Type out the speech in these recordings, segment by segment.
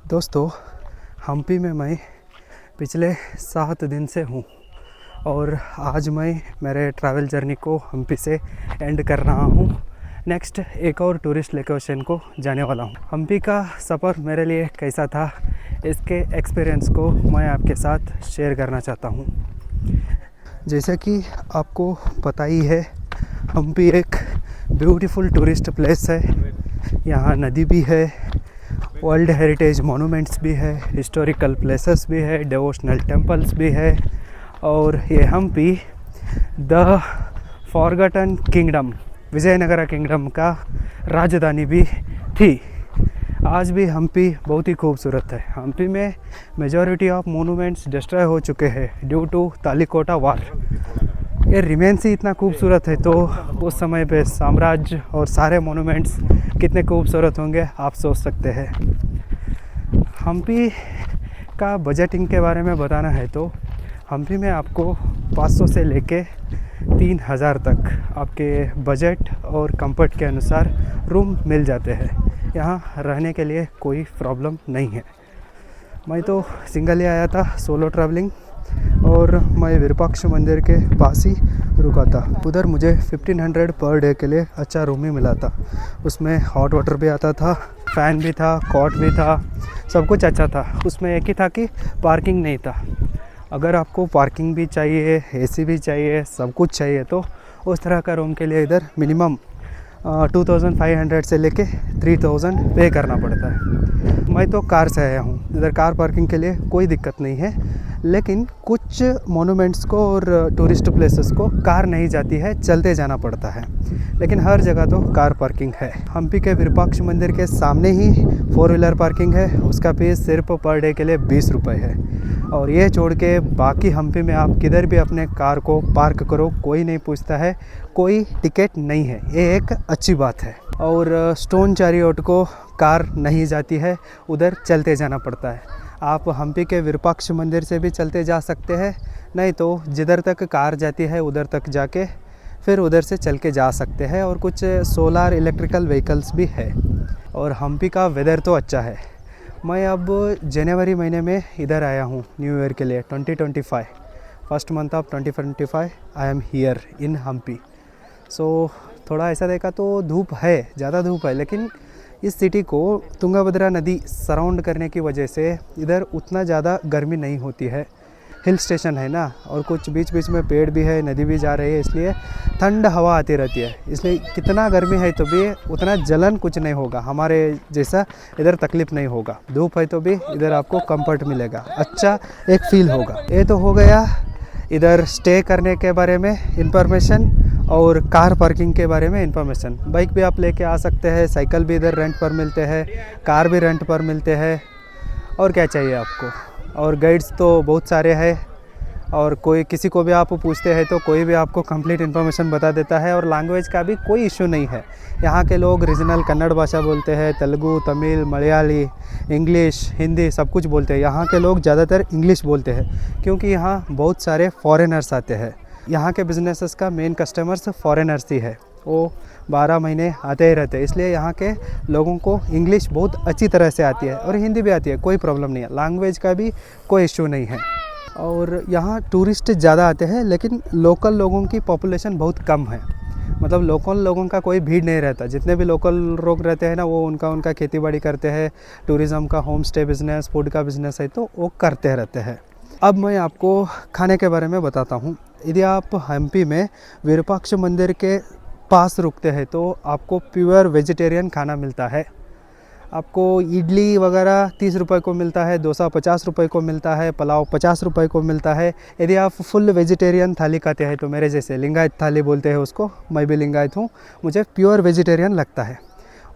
दोस्तों, हम्पी में मैं पिछले 7 दिन से हूँ और आज मैं मेरे ट्रैवल जर्नी को हम्पी से एंड कर रहा हूँ। नेक्स्ट एक और टूरिस्ट लोकेशन को जाने वाला हूँ। हम्पी का सफ़र मेरे लिए कैसा था, इसके एक्सपीरियंस को मैं आपके साथ शेयर करना चाहता हूँ। जैसा कि आपको पता ही है, हम्पी एक ब्यूटीफुल टूरिस्ट प्लेस है। यहाँ नदी भी है, वर्ल्ड हेरिटेज मोनूमेंट्स भी है, हिस्टोरिकल प्लेसेस भी है, डिवोशनल टेम्पल्स भी है और ये Hampi the forgotten kingdom, Vijayanagara kingdom का राजधानी भी थी। आज भी हम्पी बहुत ही खूबसूरत है। हम्पी में मेजॉरिटी ऑफ मोनूमेंट्स डिस्ट्रॉय हो चुके हैं ड्यू टू तालिकोटा वार। ये रिमेन्स ही इतना खूबसूरत है, तो उस समय पे साम्राज्य और सारे मोनूमेंट्स कितने खूबसूरत होंगे आप सोच सकते हैं। हम्पी का बजटिंग के बारे में बताना है तो हम्पी में आपको 500 से लेके 3000 तक आपके बजट और कंफर्ट के अनुसार रूम मिल जाते हैं। यहाँ रहने के लिए कोई प्रॉब्लम नहीं है। मैं तो सिंगल ही आया था, सोलो ट्रैवलिंग, और मैं विरूपाक्ष मंदिर के पास ही रुका था। उधर मुझे 1500 पर डे के लिए अच्छा रूम ही मिला था। उसमें हॉट वाटर भी आता था, फ़ैन भी था, कॉट भी था, सब कुछ अच्छा था। उसमें एक ही था कि पार्किंग नहीं था। अगर आपको पार्किंग भी चाहिए, एसी भी चाहिए, सब कुछ चाहिए, तो उस तरह का रूम के लिए इधर मिनिमम 2500 से लेके 3000 पे करना पड़ता है। मैं तो कार से आया हूँ, इधर कार पार्किंग के लिए कोई दिक्कत नहीं है, लेकिन कुछ मोनूमेंट्स को और टूरिस्ट प्लेसेस को कार नहीं जाती है, चलते जाना पड़ता है। लेकिन हर जगह तो कार पार्किंग है। हम्पी के विरूपाक्ष मंदिर के सामने ही 4 व्हीलर पार्किंग है। उसका फीस सिर्फ पर डे के लिए 20 रुपये है। और ये छोड़ के बाकी हम्पी में आप किधर भी अपने कार को पार्क करो, कोई नहीं पूछता है, कोई टिकट नहीं है। ये एक अच्छी बात है। और स्टोन चैरियट को कार नहीं जाती है, उधर चलते जाना पड़ता है। आप हम्पी के विरूपाक्ष मंदिर से भी चलते जा सकते हैं, नहीं तो जिधर तक कार जाती है उधर तक जाके फिर उधर से चल के जा सकते हैं। और कुछ सोलार इलेक्ट्रिकल व्हीकल्स भी है। और हम्पी का वेदर तो अच्छा है। मैं अब जनवरी महीने में इधर आया हूँ न्यू ईयर के लिए, 2025 first month of 2025 I am here in Hampi. So थोड़ा ऐसा देखा तो धूप है, ज़्यादा धूप है, लेकिन इस सिटी को तुंगभद्रा नदी सराउंड करने की वजह से इधर उतना ज़्यादा गर्मी नहीं होती है। हिल स्टेशन है ना, और कुछ बीच बीच में पेड़ भी है, नदी भी जा रही है, इसलिए ठंड हवा आती रहती है। इसलिए कितना गर्मी है तो भी उतना जलन कुछ नहीं होगा, हमारे जैसा इधर तकलीफ़ नहीं होगा। धूप है तो भी इधर आपको कंफर्ट मिलेगा, अच्छा एक फील होगा। ये तो हो गया इधर स्टे करने के बारे में इंफॉर्मेशन और कार पार्किंग के बारे में इंफॉर्मेशन। बाइक भी आप लेके आ सकते हैं, साइकिल भी इधर रेंट पर मिलते हैं, कार भी रेंट पर मिलते हैं। और क्या चाहिए आपको। और गाइड्स तो बहुत सारे हैं, और कोई किसी को भी आप पूछते हैं तो कोई भी आपको कंप्लीट इन्फॉर्मेशन बता देता है। और लैंग्वेज का भी कोई इशू नहीं है। यहाँ के लोग रीजनल कन्नड़ भाषा बोलते हैं, तेलुगु, तमिल, मलयाली, इंग्लिश, हिंदी सब कुछ बोलते हैं। यहाँ के लोग ज़्यादातर इंग्लिश बोलते हैं, क्योंकि यहाँ बहुत सारे फॉरेनर्स आते हैं। यहाँ के बिजनेसेस का मेन कस्टमर्स फॉरेनर्स ही है, वो 12 महीने आते ही रहते हैं। इसलिए यहाँ के लोगों को इंग्लिश बहुत अच्छी तरह से आती है और हिंदी भी आती है, कोई प्रॉब्लम नहीं है। लैंग्वेज का भी कोई इशू नहीं है। और यहाँ टूरिस्ट ज़्यादा आते हैं, लेकिन लोकल लोगों की पॉपुलेशन बहुत कम है। मतलब लोकल लोगों का कोई भीड़ नहीं रहता। जितने भी लोकल लोग रहते हैं ना, वो उनका खेती बाड़ी करते हैं, टूरिज़्म का, होम स्टे बिज़नेस, फूड का बिज़नेस है, तो वो करते रहते हैं। अब मैं आपको खाने के बारे में बताता हूँ। यदि आप हम्पी में विरूपाक्ष मंदिर के पास रुकते हैं तो आपको प्योर वेजिटेरियन खाना मिलता है। आपको इडली वगैरह 30 रुपये को मिलता है, डोसा 50 रुपये को मिलता है, पुलाव 50 रुपये को मिलता है। यदि आप फुल वेजिटेरियन थाली खाते हैं तो मेरे जैसे लिंगायत थाली बोलते हैं उसको, मैं भी लिंगायत हूँ, मुझे प्योर वेजिटेरियन लगता है।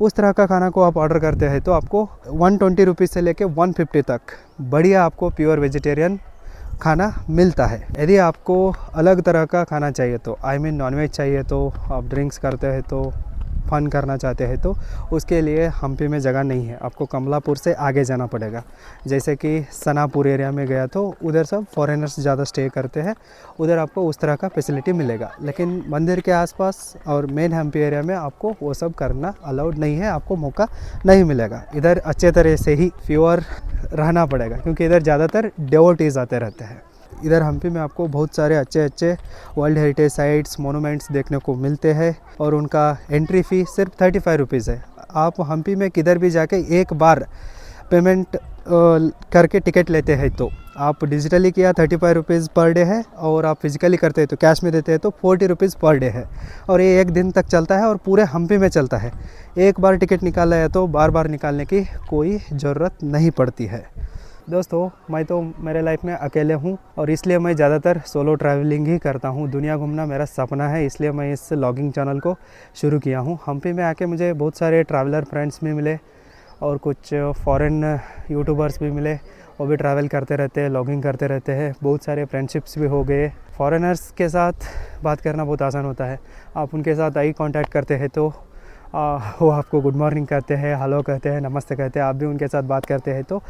उस तरह का खाना को आप ऑर्डर करते हैं तो आपको 120 रुपीज़ से लेके 150 तक बढ़िया आपको प्योर वेजिटेरियन खाना मिलता है। यदि आपको अलग तरह का खाना चाहिए तो, आई मीन नॉनवेज चाहिए तो, आप ड्रिंक्स करते हैं तो फन करना चाहते हैं तो उसके लिए हम्पी में जगह नहीं है, आपको कमलापुर से आगे जाना पड़ेगा। जैसे कि सनापुर एरिया में गया तो उधर सब फॉरेनर्स ज़्यादा स्टे करते हैं, उधर आपको उस तरह का फैसिलिटी मिलेगा। लेकिन मंदिर के आसपास और मेन हम्पी एरिया में आपको वो सब करना अलाउड नहीं है, आपको मौका नहीं मिलेगा। इधर अच्छे तरह से ही प्योर रहना पड़ेगा, क्योंकि इधर ज़्यादातर डिवोटीज आते रहते हैं। इधर हम्पी में आपको बहुत सारे अच्छे अच्छे वर्ल्ड हेरिटेज साइट्स, मोनूमेंट्स देखने को मिलते हैं और उनका एंट्री फ़ी सिर्फ 35 रुपीज़ है। आप हम्पी में किधर भी जाके एक बार पेमेंट करके टिकट लेते हैं, तो आप डिजिटली किया 35 रुपीज़ पर डे है, और आप फिजिकली करते हैं तो कैश में देते हैं तो 40 रुपीज़ पर डे है। और ये एक दिन तक चलता है और पूरे हम्पी में चलता है। एक बार टिकट निकाला है तो बार बार निकालने की कोई ज़रूरत नहीं पड़ती है। दोस्तों, मैं तो मेरे लाइफ में अकेले हूँ और इसलिए मैं ज़्यादातर सोलो ट्रैवलिंग ही करता हूँ। दुनिया घूमना मेरा सपना है, इसलिए मैं इस लॉगिंग चैनल को शुरू किया हूँ। हम्पी में आके मुझे बहुत सारे ट्रैवलर फ्रेंड्स भी मिले और कुछ फॉरेन यूट्यूबर्स भी मिले, वो भी ट्रैवल करते रहते हैं, लॉगिंग करते रहते हैं। बहुत सारे फ्रेंडशिप्स भी हो गए। फॉरेनर्स के साथ बात करना बहुत आसान होता है। आप उनके साथ आई कांटेक्ट करते हैं तो वो आपको गुड मॉर्निंग कहते हैं, हेलो कहते हैं, नमस्ते कहते हैं। आप भी उनके साथ बात करते हैं तो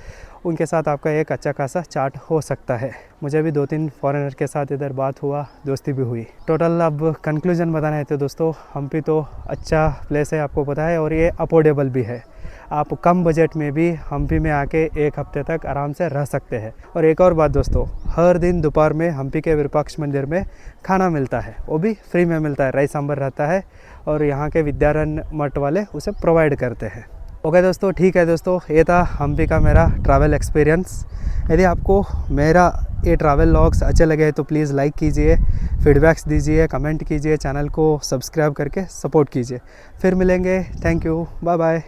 उनके साथ आपका एक अच्छा खासा चाट हो सकता है। मुझे भी 2-3 फॉरेनर के साथ इधर बात हुआ, दोस्ती भी हुई। टोटल अब कंक्लूजन बताना है तो दोस्तों, हम्पी तो अच्छा प्लेस है, आपको पता है, और ये अफोर्डेबल भी है। आप कम बजट में भी हम्पी में आके एक हफ्ते तक आराम से रह सकते हैं। और एक और बात दोस्तों, हर दिन दोपहर में हम्पी के विरूपाक्ष मंदिर में खाना मिलता है, वो भी फ्री में मिलता है। राइस सांभर रहता है और यहाँ के विद्यारण्य मठ वाले उसे प्रोवाइड करते हैं। ओके दोस्तों, ठीक है दोस्तों, ये था हम्पी का मेरा ट्रैवल एक्सपीरियंस। यदि आपको मेरा ये ट्रैवल लॉग्स अच्छे लगे तो प्लीज़ लाइक कीजिए, फीडबैक्स दीजिए, कमेंट कीजिए, चैनल को सब्सक्राइब करके सपोर्ट कीजिए। फिर मिलेंगे। Thank you, bye bye.